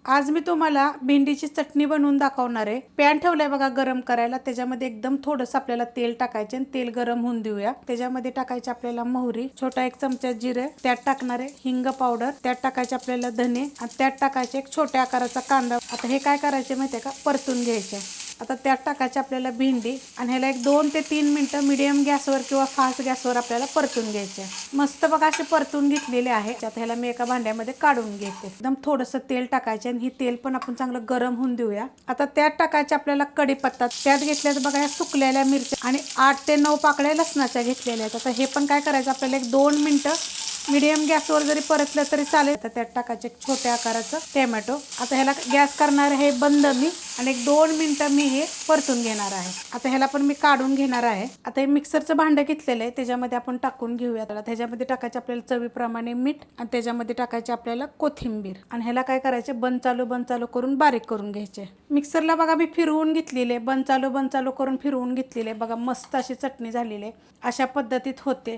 आज मी तुम्हाला भेंडीची चटणी बनवून दाखवणार आहे। पॅन ठेवलाय बघा गरम करायला। त्याच्यामध्ये एकदम थोडंसं आपल्याला तेल टाकायचे आणि तेल गरम होऊन देऊया। त्याच्यामध्ये टाकायचे आपल्याला मोहरी, छोटा 1 चमचा जिरे, त्यात टाकणार आहे हिंग पावडर, त्यात टाकायचे आपल्याला धने आणि त्यात टाकायचे एक छोट्या आकाराचा कांदा। आता हे काय करायचे माहिती आहे का, परतून घ्यायचे। आता त्यात टाकायचे आपल्याला भेंडी आणि ह्याला एक 2 ते 3 मिनिटं मीडियम गॅसवर किंवा फास्ट गॅसवर आपल्याला परतून घ्यायचे। मस्त बघा असे परतून घेतलेले आहे। आता ह्याला मी एका भांड्यामध्ये काढून घेते। एकदम थोडंसं तेल टाकायचे आणि हे तेल पण आपण चांगलं गरम होऊन देऊया। आता त्यात टाकायचे आपल्याला कढीपत्ता, त्यात घेतल्यात बघा या सुकलेल्या मिरच्या आणि 8 ते 9 पाकळ्या लसणाच्या घेतलेल्या आहेत। आता हे पण काय करायचं आपल्याला एक 2 मिनिटं मीडियम गॅसवर जरी परतलं तरी चालेल। तर त्यात टाकायचे एक छोट्या आकाराचं टोमॅटो। आता ह्याला गॅस करणार आहे बंद मी आणि एक 2 मिनिटं मी हे परतून घेणार आहे। आता ह्याला पण मी काढून घेणार आहे। आता हे मिक्सरचं भांडं घेतलेलं आहे, त्याच्यामध्ये आपण टाकून घेऊया। त्याच्यामध्ये टाकायचे आपल्याला चवीप्रमाणे मीठ आणि त्याच्यामध्ये टाकायचे आपल्याला कोथिंबीर आणि ह्याला काय करायचे बंद चालू करून बारीक करून घ्यायचे। मिक्सरला बघा मी फिरवून घेतलेले, बंद चालू करून फिरवून घेतलेले बघा, मस्त अशी चटणी झालेली आहे। अशा पद्धतीत होते।